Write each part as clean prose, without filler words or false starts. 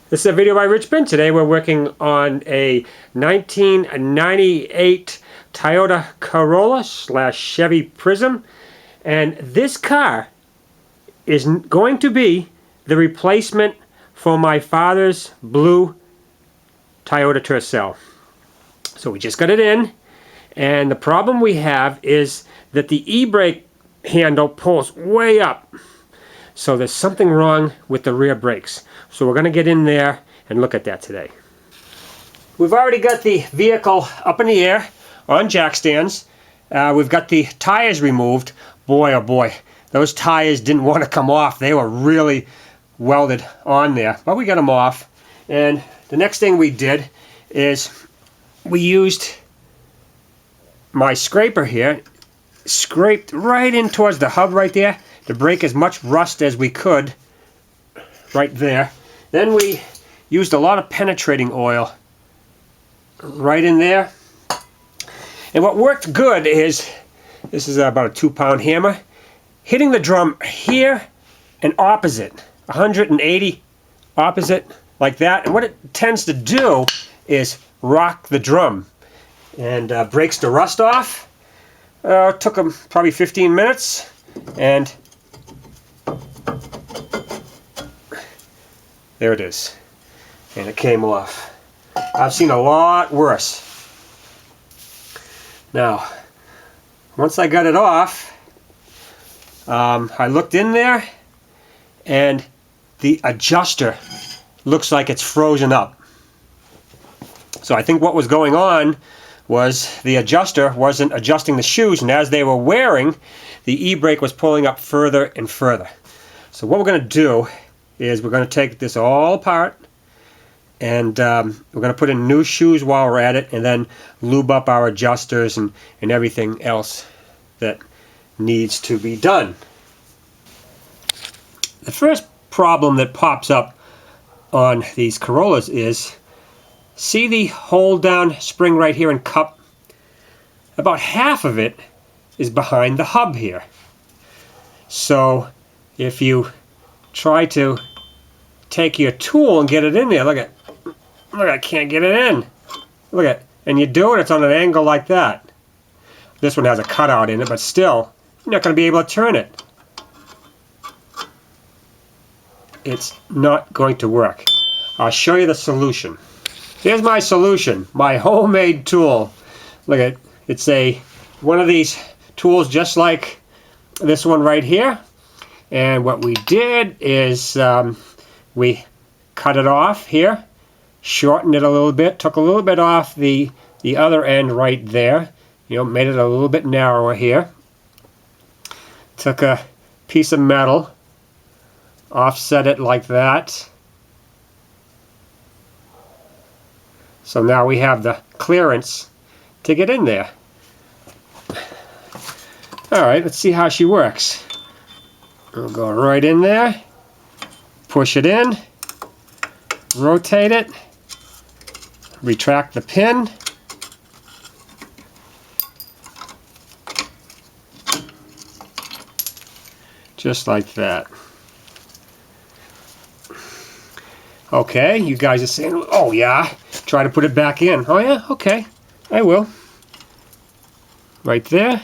This is a video by Rich Ben. Today we're working on a 1998 Toyota Corolla / Chevy Prizm, and this car is going to be the replacement for my father's blue Toyota Tercel. So we just got it in, and the problem we have is that the e-brake handle pulls way up. So there's something wrong with the rear brakes. So we're going to get in there and look at that today. We've already got the vehicle up in the air on jack stands. We've got the tires removed. Boy, oh boy, those tires didn't want to come off. They were really welded on there, but we got them off. And the next thing we did is we used my scraper here, scraped right in towards the hub right there to break as much rust as we could right there. Then we used a lot of penetrating oil right in there. And what worked good is, this is about a 2-pound hammer, hitting the drum here and opposite, 180 opposite like that. And what it tends to do is rock the drum and breaks the rust off. It took them probably 15 minutes, and there it is, and it came off. I've seen a lot worse. Now, once I got it off, I looked in there, and the adjuster looks like it's frozen up. So I think what was going on was the adjuster wasn't adjusting the shoes, and as they were wearing, the e-brake was pulling up further and further. So what we're going to do is we're going to take this all apart, and we're going to put in new shoes while we're at it, and then lube up our adjusters and everything else that needs to be done. The first problem that pops up on these Corollas is, see the hold down spring right here and cup? About half of it is behind the hub here. So if you try to take your tool and get it in there, look, I can't get it in. Look at, and you do it, it's on an angle like that. This one has a cutout in it, but still, you're not going to be able to turn it. It's not going to work. I'll show you the solution. Here's my solution, my homemade tool. Look at, it's one of these tools just like this one right here. And what we did is we cut it off here, shortened it a little bit, took a little bit off the other end right there, made it a little bit narrower here. Took a piece of metal, offset it like that. So now we have the clearance to get in there. Alright, let's see how she works. We'll go right in there, push it in, rotate it, retract the pin, just like that. Okay, you guys are saying, oh yeah, try to put it back in. Oh yeah, okay, I will. Right there.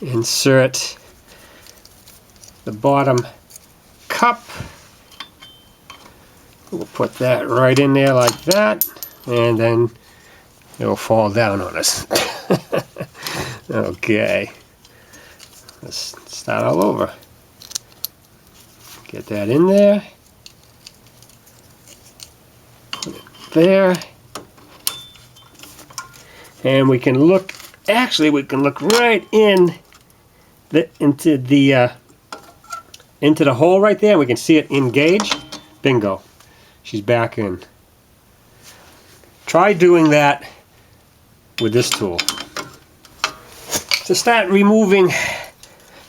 Insert the bottom cup. We'll put that right in there like that, and then it will fall down on us. Okay, let's start all over. Get that in there. Put it there. And we can look, actually we can look right into the hole right there. We can see it engage. Bingo. She's back in. Try doing that with this tool. To start removing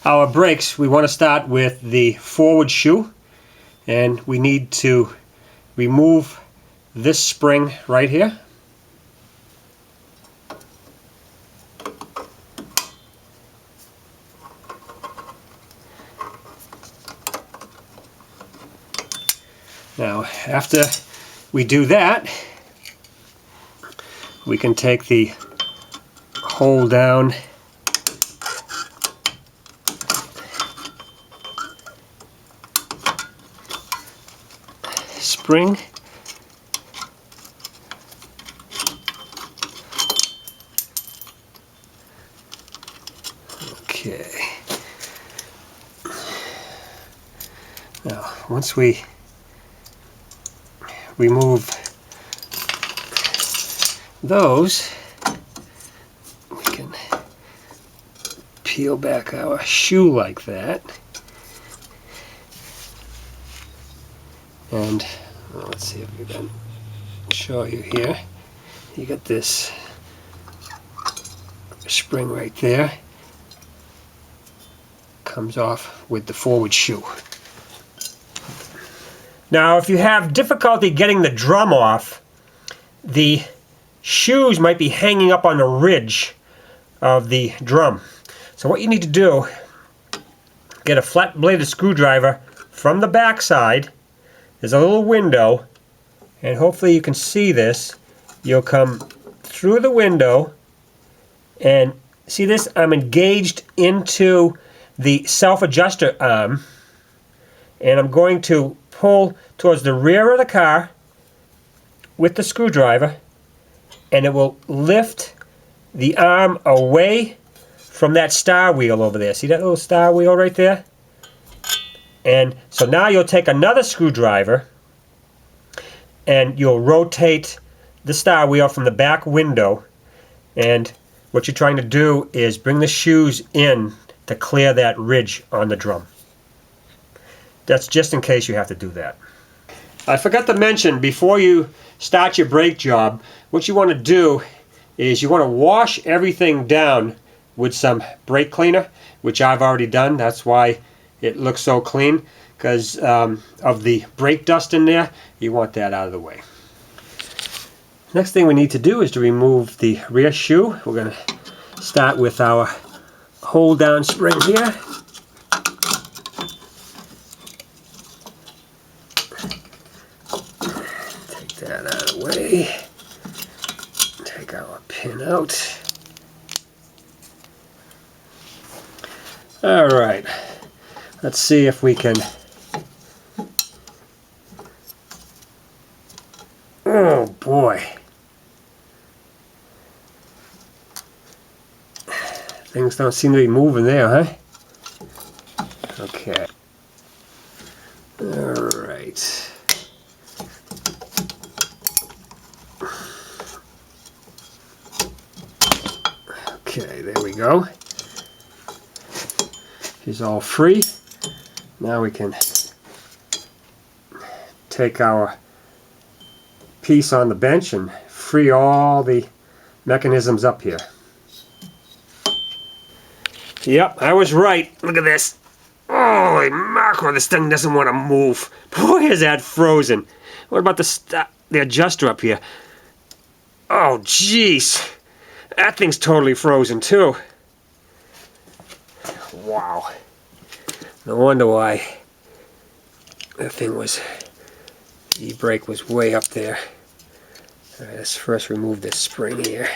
our brakes, we want to start with the forward shoe, and we need to remove this spring right here. Now, after we do that, we can take the hold down spring. Okay. Now, once we remove those, we can peel back our shoe like that. And well, let's see if we can show you here. You got this spring right there. Comes off with the forward shoe. Now, if you have difficulty getting the drum off, the shoes might be hanging up on the ridge of the drum. So what you need to do, get a flat bladed screwdriver from the back side. There's a little window, and hopefully you can see this. You'll come through the window, and see this? I'm engaged into the self-adjuster arm, and I'm going to pull towards the rear of the car with the screwdriver, and it will lift the arm away from that star wheel over there. See that little star wheel right there? And so now you'll take another screwdriver and you'll rotate the star wheel from the back window, and what you're trying to do is bring the shoes in to clear that ridge on the drum. That's just in case you have to do that. I forgot to mention, before you start your brake job, what you want to do is you want to wash everything down with some brake cleaner, which I've already done. That's why it looks so clean, because of the brake dust in there. You want that out of the way. Next thing we need to do is to remove the rear shoe. We're going to start with our hold down spring here. Take that out of the way. Take our pin out. Alright, let's see if we can... Oh boy. Things don't seem to be moving there, huh? Okay. Alright. Okay, there we go. She's all free. Now we can take our piece on the bench and free all the mechanisms up here. Yep, I was right. Look at this. Holy mackerel, this thing doesn't want to move. Boy, is that frozen. What about the adjuster up here? Oh, jeez. That thing's totally frozen, too. Wow. No wonder why that thing was... the e-brake was way up there. Alright, let's first remove this spring here.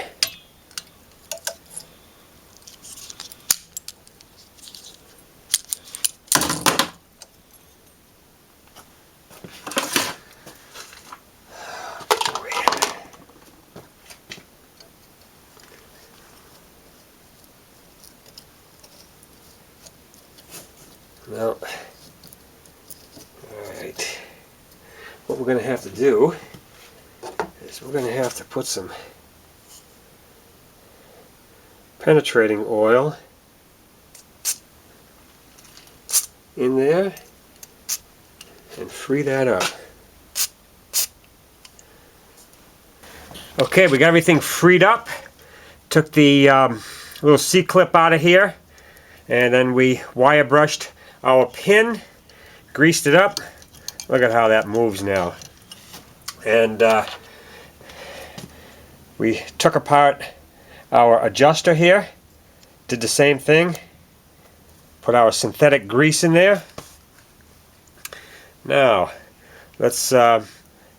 Well, alright, what we're going to have to do is we're going to have to put some penetrating oil in there and free that up. Okay, we got everything freed up. Took the little C-clip out of here, and then we wire brushed our pin, greased it up. Look at how that moves now. And we took apart our adjuster here, did the same thing, put our synthetic grease in there. Now, Let's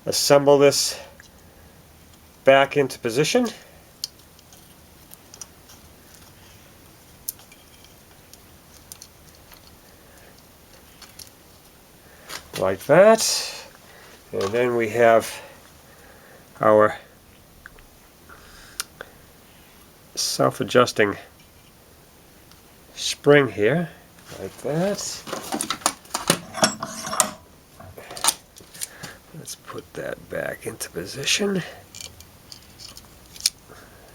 assemble this back into position. Like that. And then we have our self-adjusting spring here, like that. Let's put that back into position.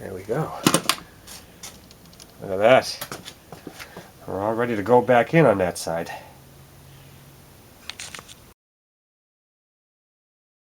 There we go. Look at that. We're all ready to go back in on that side.